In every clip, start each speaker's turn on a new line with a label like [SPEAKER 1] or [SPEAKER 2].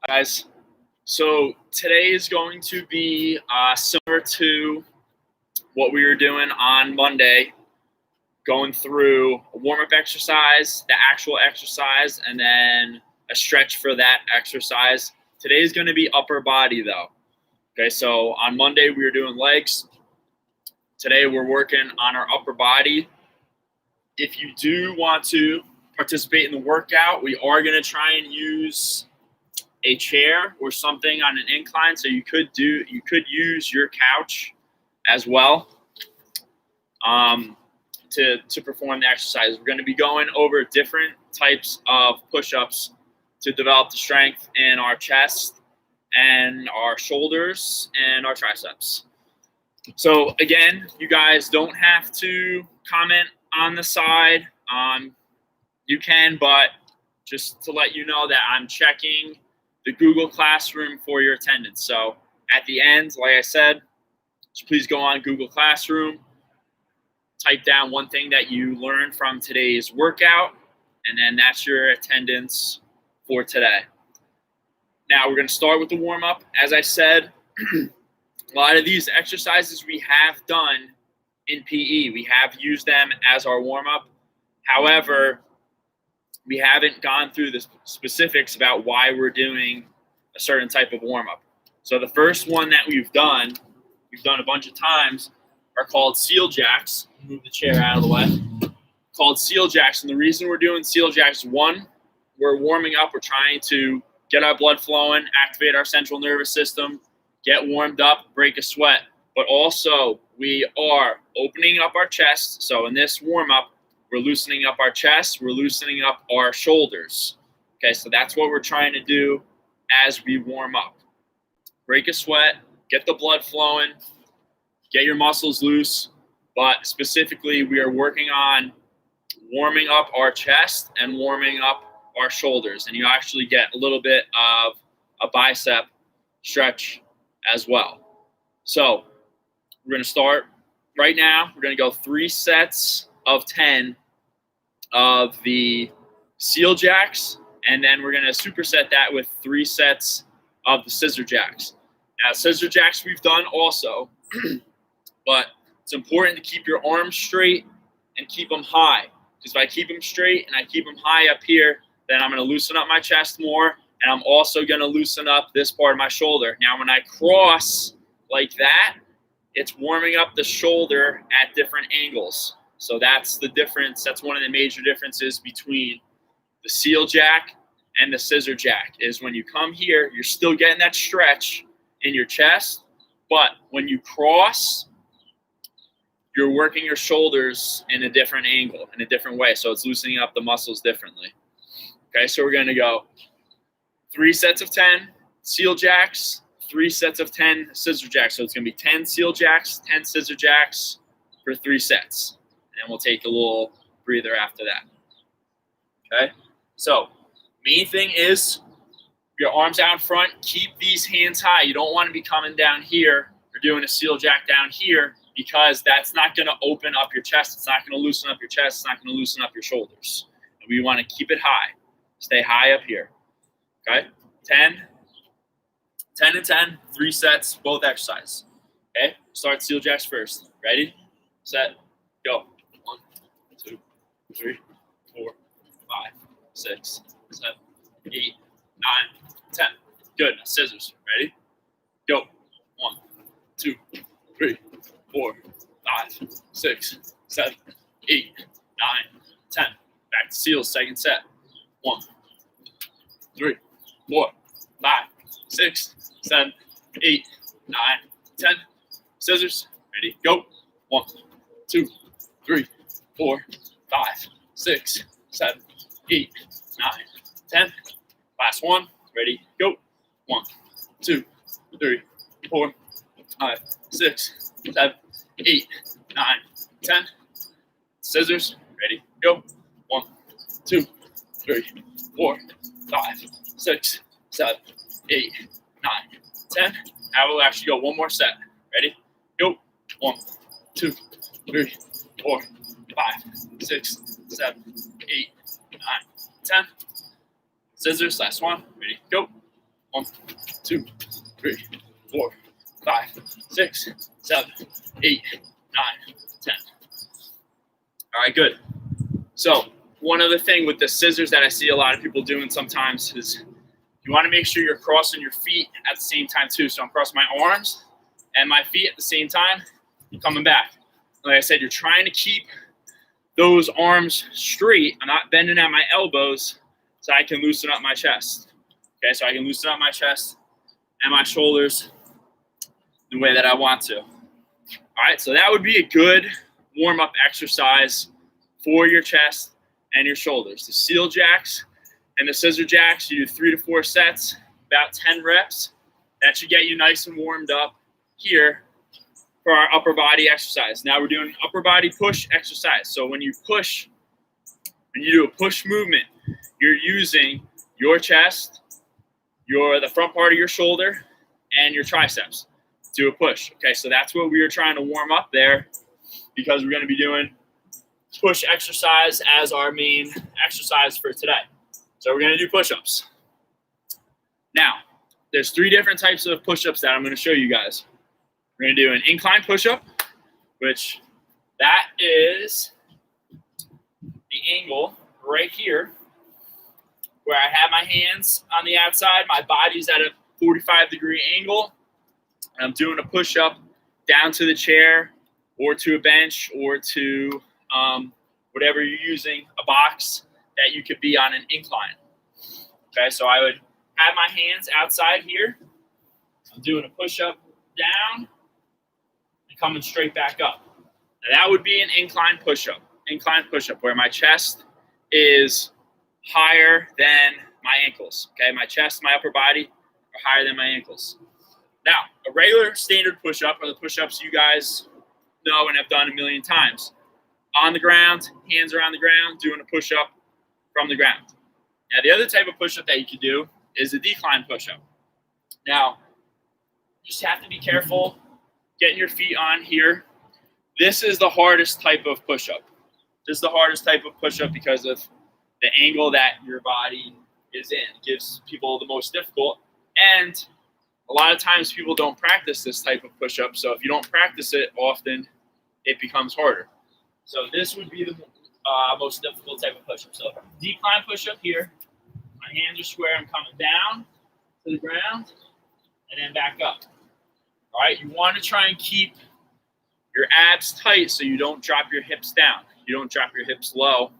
[SPEAKER 1] Guys, so today is going to be similar to what we were doing on Monday, going through a warm-up exercise, the actual exercise, and then a stretch for that exercise. Today is going to be upper body though. Okay, so on Monday we were doing legs. Today we're working on our upper body. If you do want to participate in the workout, we are going to try and use a chair or something on an incline, so you could use your couch as well to perform the exercise. We're going to be going over different types of push-ups to develop the strength in our chest and our shoulders and our triceps. So again, you guys don't have to comment on the side. You can, but just to let you know that I'm checking the Google Classroom for your attendance. So at the end, like I said, just please go on Google Classroom, type down one thing that you learned from today's workout, and then that's your attendance for today. Now we're going to start with the warm-up. As I said, a lot of these exercises we have done in PE. We have used them as our warm-up. However, we haven't gone through the specifics about why we're doing a certain type of warm-up. So the first one that we've done a bunch of times, are called seal jacks. Move the chair out of the way. Called seal jacks. And the reason we're doing seal jacks, one, we're warming up. We're trying to get our blood flowing, activate our central nervous system, get warmed up, break a sweat. But also, we are opening up our chest. So in this warm-up, we're loosening up our chest. We're loosening up our shoulders. Okay, so that's what we're trying to do as we warm up. Break a sweat, get the blood flowing, get your muscles loose. But specifically, we are working on warming up our chest and warming up our shoulders. And you actually get a little bit of a bicep stretch as well. So we're going to start right now. We're going to go 3 sets of 10 of the seal jacks, and then we're going to superset that with 3 sets of the scissor jacks. Now, scissor jacks we've done also, but it's important to keep your arms straight and keep them high, because if I keep them straight and I keep them high up here, then I'm going to loosen up my chest more, and I'm also going to loosen up this part of my shoulder. Now, when I cross like that, it's warming up the shoulder at different angles. So that's the difference. That's one of the major differences between the seal jack and the scissor jack, is when you come here, you're still getting that stretch in your chest, but when you cross, you're working your shoulders in a different angle, in a different way. So it's loosening up the muscles differently. Okay, so we're going to go 3 sets of 10 seal jacks, 3 sets of 10 scissor jacks. So it's going to be 10 seal jacks, 10 scissor jacks for 3 sets. And we'll take a little breather after that. Okay, so main thing is your arms out in front. Keep these hands high. You don't want to be coming down here or doing a seal jack down here, because that's not going to open up your chest. It's not going to loosen up your chest. It's not going to loosen up your shoulders. And we want to keep it high. Stay high up here. Okay, 10 and 10, 3 sets, both exercises. Okay, start seal jacks first. Ready, set, go. 1, 2, 3, 4, 5, 6, 7, 8, 9, 10. Good. Now scissors. Ready? Go. 1, 2, 3, 4, 5, 6, 7, 8, 9, 10. Back to seals. Second set. 1, 3, 4, 5, 6, 7, 8, 9, 10. Scissors. Ready? Go. 1, 2, 3, 4, 5, 6, 7, 8, 9, 10. Last one. Ready? Go. 1, 2, 3, 4, 5, 6, 7, 8, 9, 10. Scissors. Ready? Go. 1, 2, 3, 4, 5, 6, 7, 8, 9, 10. Now we'll actually go one more set. Ready? Go. 1, 2, 3, 4, 5, 6, 7, 8, 9, 10. scissors, last one. Ready, go. 1, 2, 3, 4, 5, 6, 7, 8, 9, 10. All right, good. So one other thing with the scissors that I see a lot of people doing sometimes is you want to make sure you're crossing your feet at the same time too. So I'm crossing my arms and my feet at the same time, coming back. Like I said, you're trying to keep those arms straight. I'm not bending at my elbows so I can loosen up my chest. Okay, so I can loosen up my chest and my shoulders the way that I want to. All right, so that would be a good warm-up exercise for your chest and your shoulders. The seal jacks and the scissor jacks, you do 3 to 4 sets, about 10 reps. That should get you nice and warmed up here for our upper body exercise. Now we're doing upper body push exercise. So when you push, when you do a push movement, you're using your chest, the front part of your shoulder, and your triceps to do a push. Okay, so that's what we are trying to warm up there because we're going to be doing push exercise as our main exercise for today. So we're going to do push-ups. Now, there's 3 different types of push-ups that I'm going to show you guys. We're going to do an incline push-up, which that is the angle right here where I have my hands on the outside, my body's at a 45-degree angle, and I'm doing a push-up down to the chair or to a bench or to whatever you're using, a box that you could be on an incline. Okay, so I would have my hands outside here. I'm doing a push-up down and coming straight back up. Now that would be an incline push-up where my chest is higher than my ankles. Okay, my chest, my upper body are higher than my ankles. Now, a regular standard push-up are the push-ups you guys know and have done a million times. On the ground, hands are on the ground, doing a push-up from the ground. Now, the other type of push-up that you can do is a decline push-up. Now, you just have to be careful getting your feet on here. This is the hardest type of push-up. This is the hardest type of push-up because of the angle that your body is in. It gives people the most difficult. And a lot of times people don't practice this type of push-up. So if you don't practice it often, it becomes harder. So this would be the most difficult type of push-up. So decline push-up here. My hands are square. I'm coming down to the ground and then back up. All right, you want to try and keep your abs tight so you don't drop your hips down. You don't drop your hips low.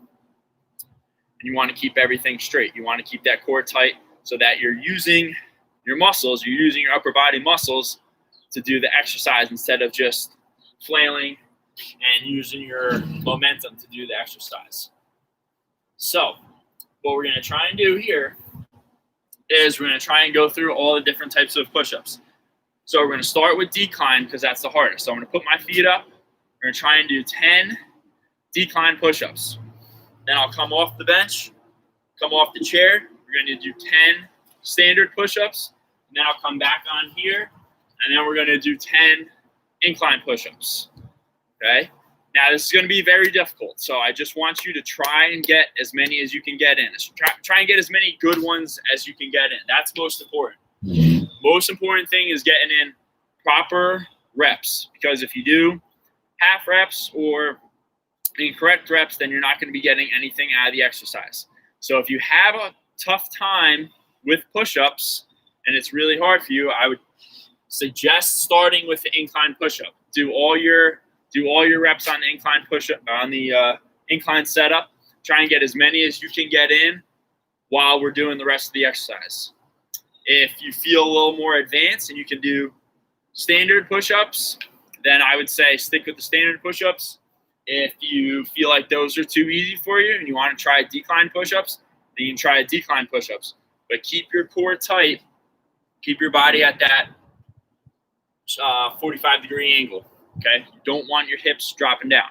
[SPEAKER 1] And you want to keep everything straight. You want to keep that core tight so that you're using your muscles, you're using your upper body muscles to do the exercise instead of just flailing and using your momentum to do the exercise. So what we're going to try and do here is we're going to try and go through all the different types of push-ups. So we're going to start with decline because that's the hardest. So I'm going to put my feet up. We're going to try and do 10 decline push-ups. Then I'll come off the bench, come off the chair. We're going to do 10 standard push-ups. And then I'll come back on here. And then we're going to do 10 incline push-ups. Okay? Now, this is going to be very difficult. So I just want you to try and get as many as you can get in. Try and get as many good ones as you can get in. That's most important. Most important thing is getting in proper reps. Because if you do half reps or incorrect reps, then you're not going to be getting anything out of the exercise. So if you have a tough time with push-ups and it's really hard for you, I would suggest starting with the incline push-up. Do all your reps on the incline push-up, on the incline setup. Try and get as many as you can get in while we're doing the rest of the exercise. If you feel a little more advanced and you can do standard push-ups, then I would say stick with the standard push-ups. If you feel like those are too easy for you and you want to try decline push-ups, then you can try decline push-ups. But keep your core tight. Keep your body at that 45-degree angle. Okay? You don't want your hips dropping down.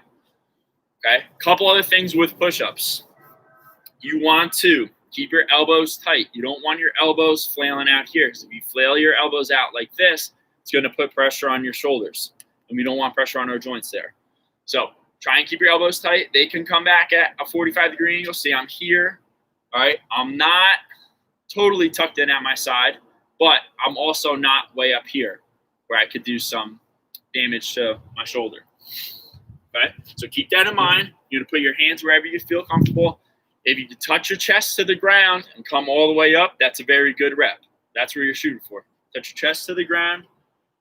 [SPEAKER 1] Okay? A couple other things with push-ups. You want to keep your elbows tight. You don't want your elbows flailing out here. Because if you flail your elbows out like this, it's going to put pressure on your shoulders. And we don't want pressure on our joints there. So try and keep your elbows tight. They can come back at a 45-degree angle. See, I'm here. All right? I'm not totally tucked in at my side, but I'm also not way up here where I could do some damage to my shoulder. Okay, so keep that in mind. You're gonna put your hands wherever you feel comfortable. If you can touch your chest to the ground and come all the way up, that's a very good rep. That's where you're shooting for. Touch your chest to the ground,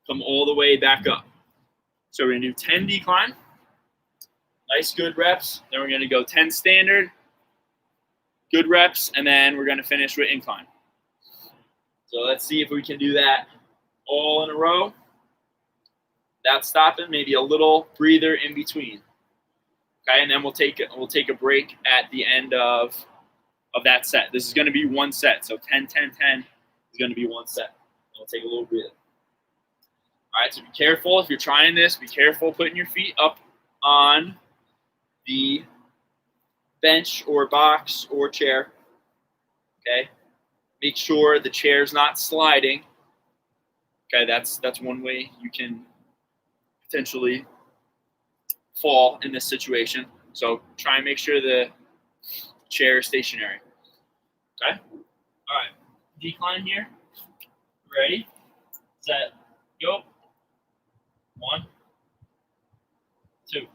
[SPEAKER 1] come all the way back up. So we're gonna do 10 decline. Nice, good reps. Then we're gonna go 10 standard, good reps, and then we're gonna finish with incline. So let's see if we can do that all in a row. Without stopping, maybe a little breather in between. Okay, and then we'll take a break at the end of that set. This is going to be one set, so 10, 10, 10 is going to be one set. We'll take a little breather. All right, so be careful if you're trying this. Be careful putting your feet up on the bench or box or chair. Okay, make sure the chair's not sliding. Okay, that's one way you can potentially fall in this situation. So try and make sure the chair is stationary. Okay? All right. Decline here. Ready? Set. Go. 1, 2,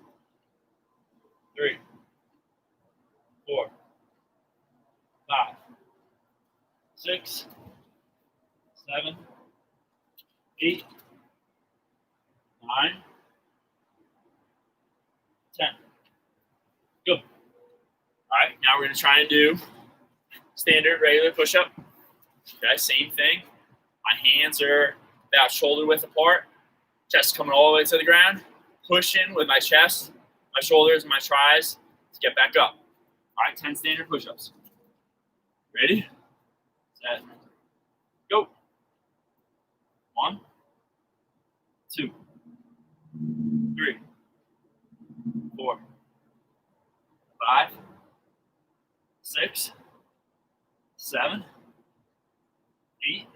[SPEAKER 1] 3, 4, 5, 6, 7, 8, 9, 10. Good. All right, now we're going to try and do standard regular push-up. Okay, same thing. My hands are about shoulder width apart. Chest coming all the way to the ground. Pushing with my chest, my shoulders, and my tries to get back up. All right, 10 standard push-ups. Ready? Set. Go. 1, 2, 3, 4, 5, 6, 7, 8,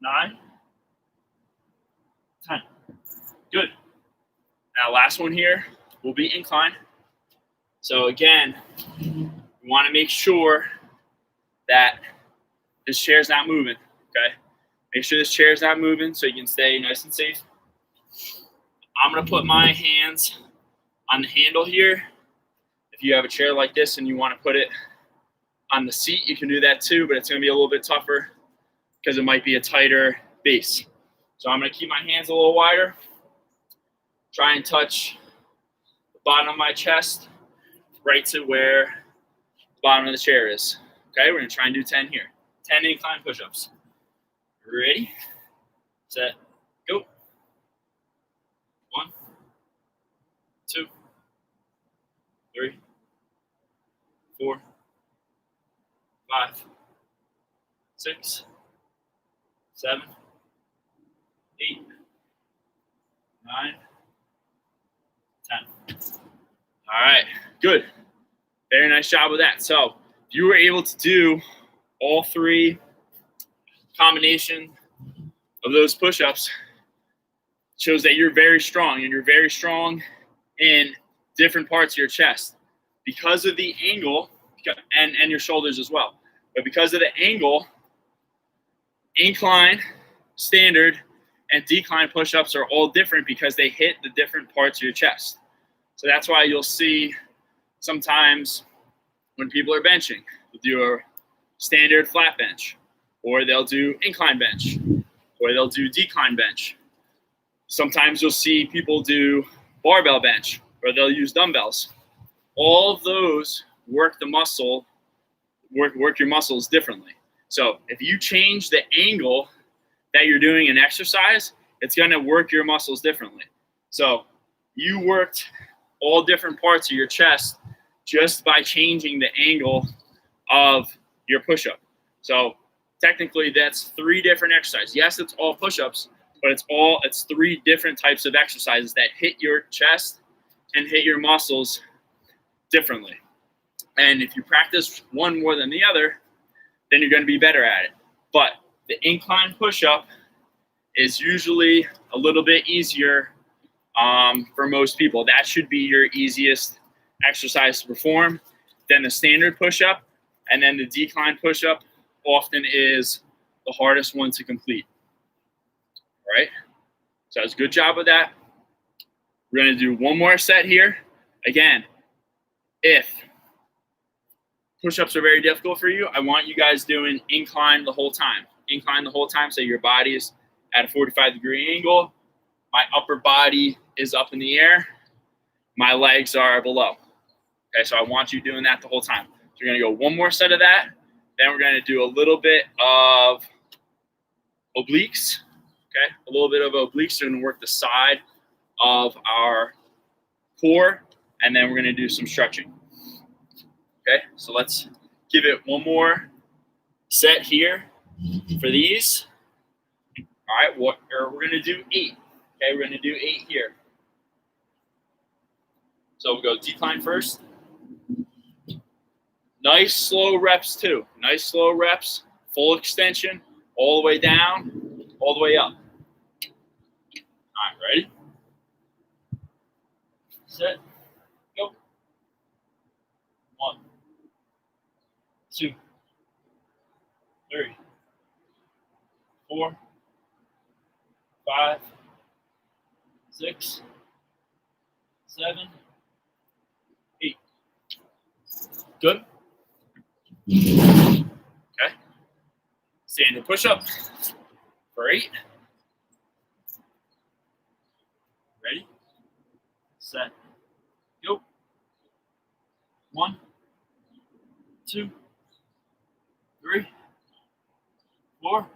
[SPEAKER 1] 9, 10. Good. Now last one here will be incline. So again, you want to make sure that this chair is not moving, okay? Make sure this chair is not moving so you can stay nice and safe. I'm going to put my hands on the handle here. If you have a chair like this and you want to put it on the seat, you can do that too, but it's going to be a little bit tougher because it might be a tighter base. So I'm going to keep my hands a little wider. Try and touch the bottom of my chest right to where the bottom of the chair is. Okay, we're going to try and do 10 here. 10 incline push-ups. Ready, set, go. 1, 2, 3, 4, 5, 6, 7, 8, 9, 10. All right, good. Very nice job with that. So if you were able to do all 3 combination of those push-ups, shows that you're very strong, and you're very strong in different parts of your chest because of the angle, and your shoulders as well. But because of the angle, incline, standard, and decline push-ups are all different because they hit the different parts of your chest. So that's why you'll see sometimes when people are benching, they'll do a standard flat bench, or they'll do incline bench, or they'll do decline bench. Sometimes you'll see people do barbell bench, or they'll use dumbbells. All of those work the muscle, work your muscles differently. So if you change the angle that you're doing an exercise, it's going to work your muscles differently. So you worked all different parts of your chest just by changing the angle of your push-up. So technically that's 3 different exercises. Yes, it's all push-ups, but it's 3 different types of exercises that hit your chest and hit your muscles differently. And if you practice one more than the other, then you're going to be better at it. But the incline push-up is usually a little bit easier for most people. That should be your easiest exercise to perform. Then the standard push-up, and then the decline push-up often is the hardest one to complete. All right? So that's a good job of that. We're going to do one more set here. Again, if push-ups are very difficult for you, I want you guys doing incline the whole time. Incline the whole time, so your body is at a 45-degree angle. My upper body is up in the air. My legs are below. Okay, so I want you doing that the whole time. So we're going to go one more set of that. Then we're going to do a little bit of obliques. Okay, a little bit of obliques. So we're going to work the side of our core, and then we're going to do some stretching. Okay, so let's give it one more set here for these. All right, we're going to do 8. Okay, we're going to do 8 here. So we'll go decline first. Nice slow reps too. Nice slow reps, full extension, all the way down, all the way up. All right, ready? Set, go. 1, 2, 3, 4, 5, 6, 7, 8. Good. Okay. Standing push-up for 8. Ready? Set. Go. 1, 2, 3, 4,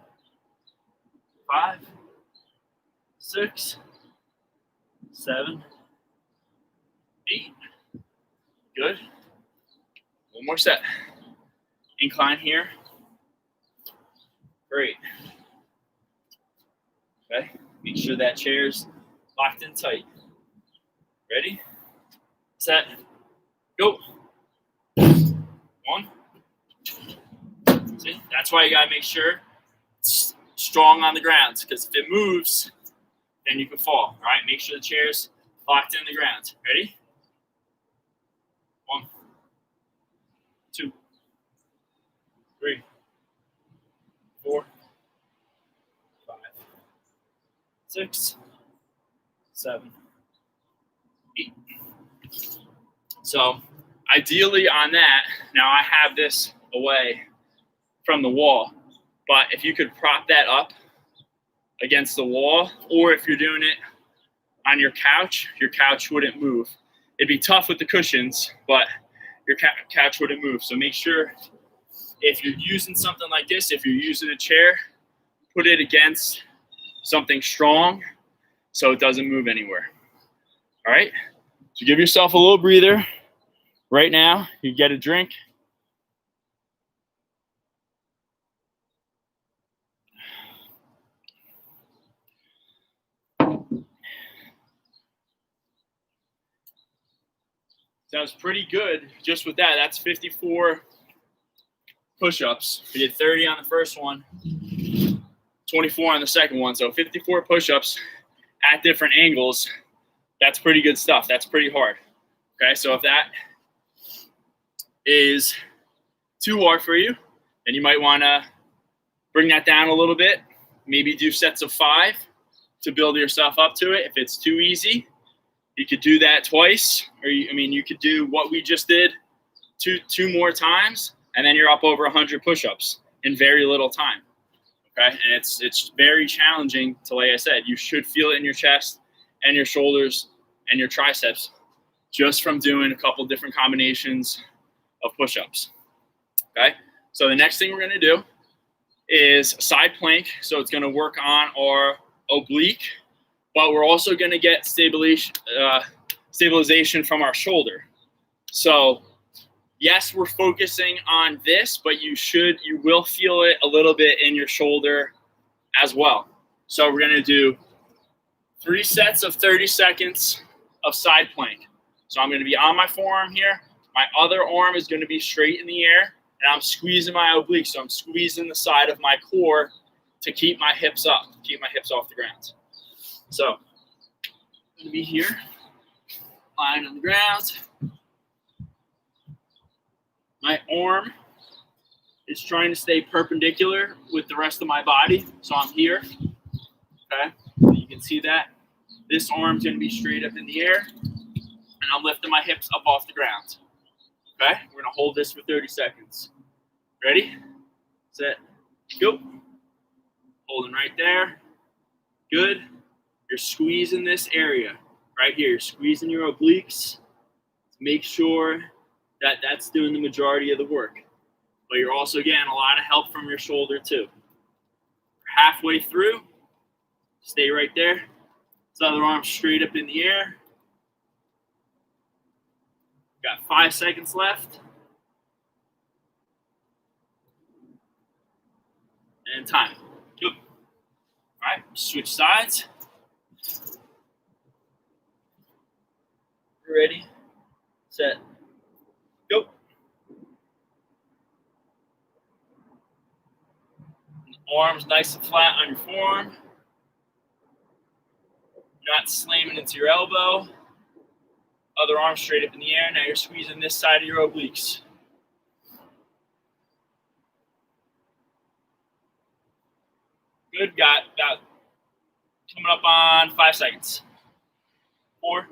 [SPEAKER 1] 5, 6, 7, 8. Good. One more set. Incline here. Great. Okay. Make sure that chair's locked in tight. Ready? Set. Go. 1. See? That's why you gotta make sure it's strong on the ground, because if it moves, then you can fall. All right. Make sure the chair's locked in the ground. Ready? 1, 2, 3, 4, 5, 6, 7, 8. So ideally on that, now I have this away from the wall, but if you could prop that up against the wall, or if you're doing it on your couch wouldn't move. It'd be tough with the cushions, but your couch wouldn't move. So make sure if you're using something like this, if you're using a chair, put it against something strong so it doesn't move anywhere. All right? So give yourself a little breather. Right now, you get a drink. Sounds pretty good just with that. That's 54 push-ups. We did 30 on the first one, 24 on the second one. So 54 push-ups at different angles. That's pretty good stuff. That's pretty hard. Okay, so if that is too hard for you, then you might want to bring that down a little bit. Maybe do sets of 5 to build yourself up to it. If it's too easy, you could do that twice, or you could do what we just did two more times, and then you're up over 100 push-ups in very little time. Okay, and it's very challenging to, like I said, you should feel it in your chest and your shoulders and your triceps just from doing a couple different combinations of push-ups. Okay, so the next thing we're going to do is side plank. So it's going to work on our oblique, but we're also going to get stabilization from our shoulder. So yes, we're focusing on this, but you will feel it a little bit in your shoulder as well. So we're going to do 3 sets of 30 seconds of side plank. So I'm going to be on my forearm here. My other arm is going to be straight in the air, and I'm squeezing my oblique. So I'm squeezing the side of my core to keep my hips up, keep my hips off the ground. So I'm going to be here, lying on the ground. My arm is trying to stay perpendicular with the rest of my body. So I'm here, okay? You can see that. This arm's gonna be straight up in the air, and I'm lifting my hips up off the ground, okay? We're gonna hold this for 30 seconds. Ready, set, go. Holding right there, good. You're squeezing this area right here. You're squeezing your obliques. Make sure that that's doing the majority of the work. But you're also getting a lot of help from your shoulder too. Halfway through, stay right there. This other arm straight up in the air. Got 5 seconds left. And time. Good. All right, switch sides. Ready, set, go. Arms nice and flat on your forearm. Not slamming into your elbow. Other arm straight up in the air. Now you're squeezing this side of your obliques. Good, got coming up on 5 seconds. 4,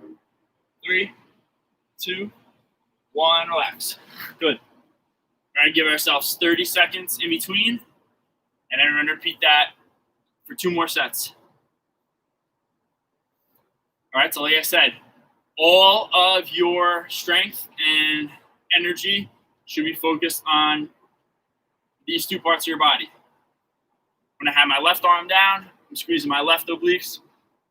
[SPEAKER 1] 3, 2, 1, relax. Good. We're gonna give ourselves 30 seconds in between, and then we're gonna repeat that for 2 more sets. All right, so like I said, all of your strength and energy should be focused on these 2 parts of your body. When I have my left arm down, I'm squeezing my left obliques.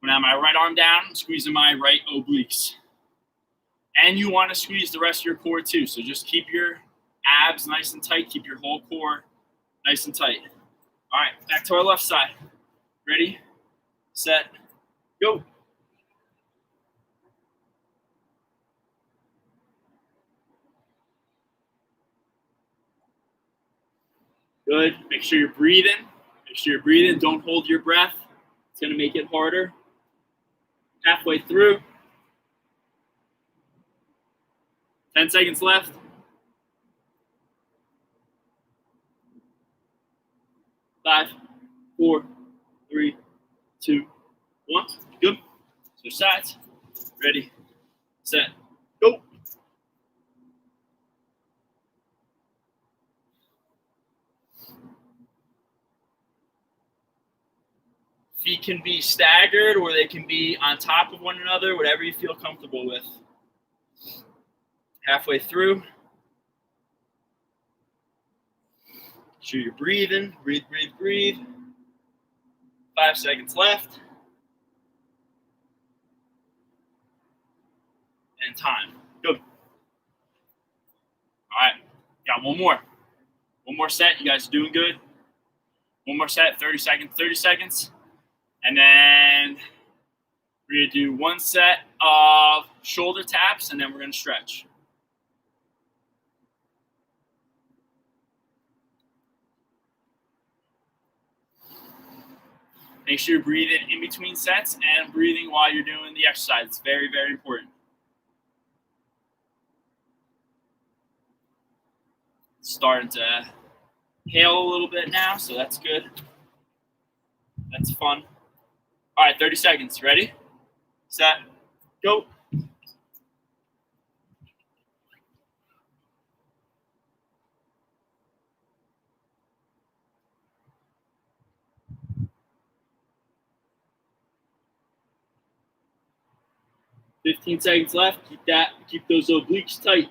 [SPEAKER 1] When I have my right arm down, I'm squeezing my right obliques. And you want to squeeze the rest of your core too. So just keep your abs nice and tight. Keep your whole core nice and tight. All right, back to our left side. Ready, set, go. Good. Make sure you're breathing. Make sure you're breathing. Don't hold your breath. It's going to make it harder. Halfway through. 10 seconds left. 5, 4, 3, 2, 1. Good. Switch sides. Ready, set, go. Feet can be staggered or they can be on top of one another, whatever you feel comfortable with. Halfway through. Make sure you're breathing. Breathe, breathe, breathe. 5 seconds left. And time. Good. All right. Got one more. One more set. You guys are doing good. One more set. 30 seconds. 30 seconds. And then we're going to do 1 set of shoulder taps, and then we're going to stretch. Make sure you're breathing in between sets and breathing while you're doing the exercise. It's very, very important. Starting to hail a little bit now, so that's good. That's fun. All right, 30 seconds. Ready, set, go. $15 seconds left. Keep those obliques tight.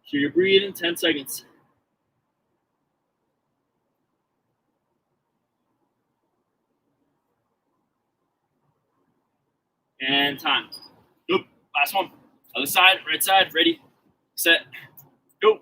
[SPEAKER 1] So you're breathing. 10 seconds. And time. Nope. Last one. Other side, right side. Ready, set, go.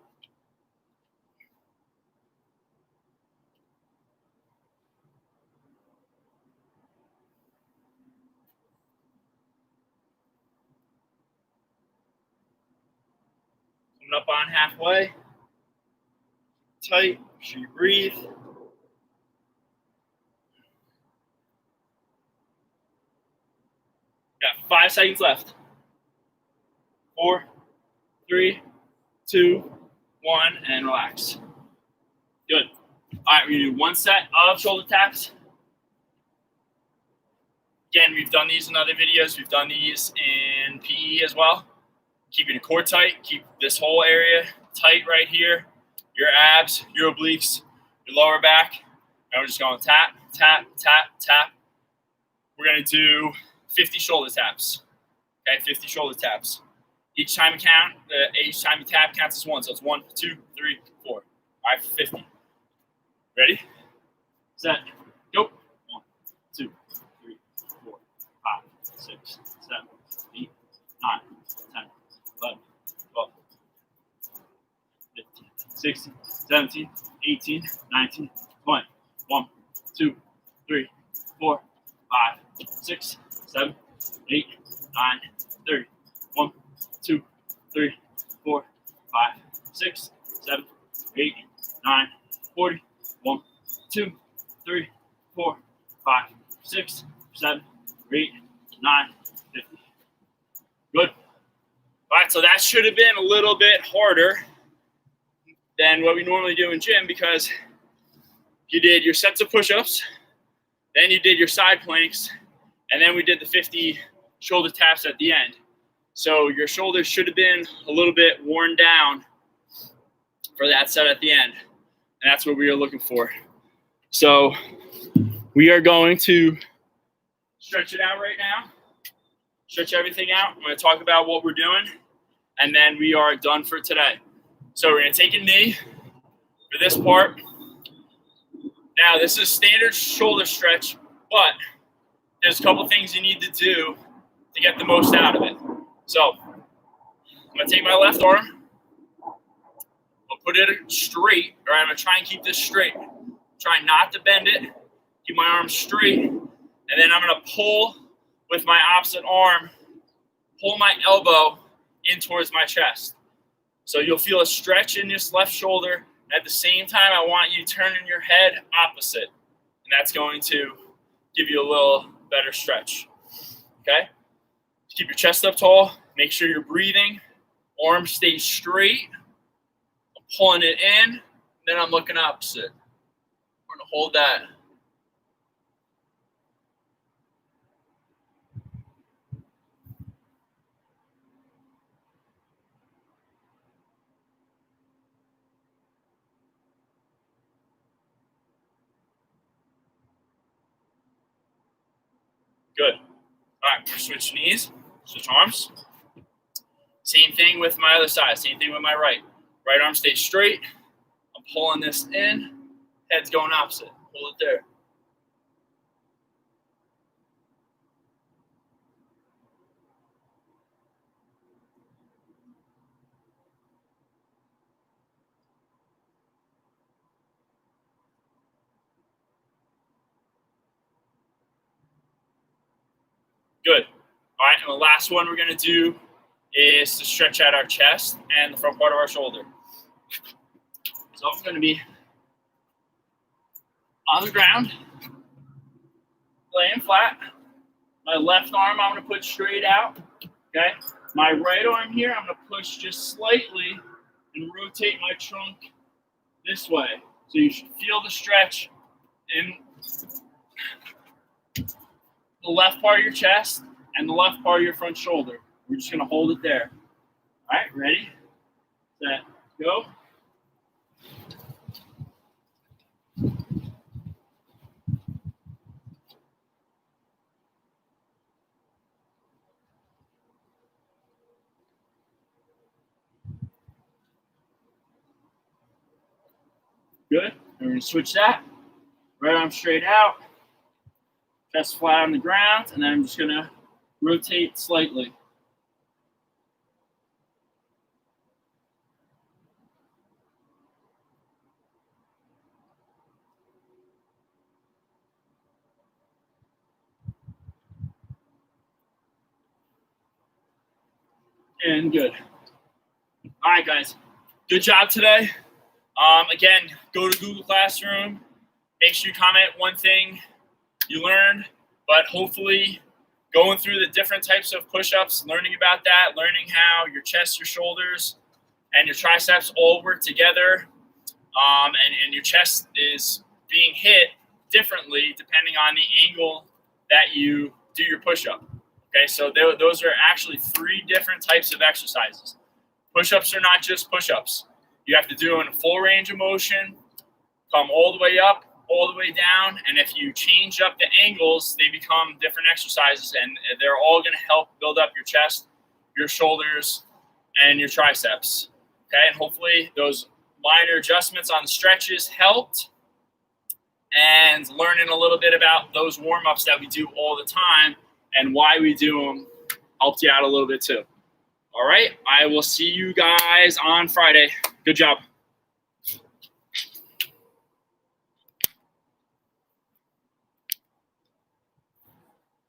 [SPEAKER 1] Coming up on halfway. Tight. Make sure you breathe. Got 5 seconds left. 4, 3, 2, 1, and relax. Good. All right, we're gonna do one set of shoulder taps. Again, we've done these in other videos. We've done these in PE as well. Keeping your core tight. Keep this whole area tight right here. Your abs, your obliques, your lower back. And we're just going tap, tap, tap, tap. We're going to do 50 shoulder taps. Okay, 50 shoulder taps. Each time you count, each time you tap counts as one. So it's 1, 2, 3, 4. All right, 50. Ready? Set. Go. 1, 2, 3, 4, 5, 6, 7, 8, 9, 10, 11, 12, 15, 16, 17, 18, 19, 20. 1, 2, 3, 4, 5, 6, 7, 8, 9, 30. 1, 2, 3, 4, 5, 6, 7, 8, 9, 40. 1, 2, 3, 4, 5, 6, 7, 8, 9, 50. Good. All right, so that should have been a little bit harder than what we normally do in gym because you did your sets of push-ups, then you did your side planks, and then we did the 50 shoulder taps at the end. So your shoulders should have been a little bit worn down for that set at the end. And that's what we are looking for. So we are going to stretch it out right now. Stretch everything out. I'm going to talk about what we're doing. And then we are done for today. So we're going to take a knee for this part. Now, this is standard shoulder stretch, but there's a couple things you need to do to get the most out of it. So I'm going to take my left arm. I'll put it straight. All right, I'm going to try and keep this straight. Try not to bend it. Keep my arm straight. And then I'm going to pull with my opposite arm, pull my elbow in towards my chest. So you'll feel a stretch in this left shoulder. At the same time, I want you turning your head opposite. And that's going to give you a little better stretch. Okay? Keep your chest up tall. Make sure you're breathing. Arm stays straight. I'm pulling it in. Then I'm looking opposite. We're going to hold that. Good. All right, switch knees, switch arms. Same thing with my other side, same thing with my right. Right arm stays straight. I'm pulling this in. Head's going opposite. Hold it there. Good. All right, and the last one we're going to do is to stretch out our chest and the front part of our shoulder. So I'm going to be on the ground, laying flat. My left arm I'm going to put straight out. Okay. My right arm here I'm going to push just slightly and rotate my trunk this way. So you should feel the stretch in the left part of your chest and the left part of your front shoulder. We're just going to hold it there. All right, ready, set, go. Good. And we're going to switch that. Right arm straight out. Chest flat on the ground. And then I'm just going to rotate slightly. And good. All right, guys. Good job today. Again, go to Google Classroom. Make sure you comment one thing you learned, but hopefully going through the different types of push-ups, learning about that, learning how your chest, your shoulders, and your triceps all work together and your chest is being hit differently depending on the angle that you do your push-up. Okay, so those are actually 3 different types of exercises. Push-ups are not just push-ups. You have to do them in a full range of motion, come all the way up, all the way down, and if you change up the angles, they become different exercises, and they're all going to help build up your chest, your shoulders, and your triceps. Okay, and hopefully those minor adjustments on the stretches helped, and learning a little bit about those warm-ups that we do all the time and why we do them helped you out a little bit too. All right, I will see you guys on Friday. Good job.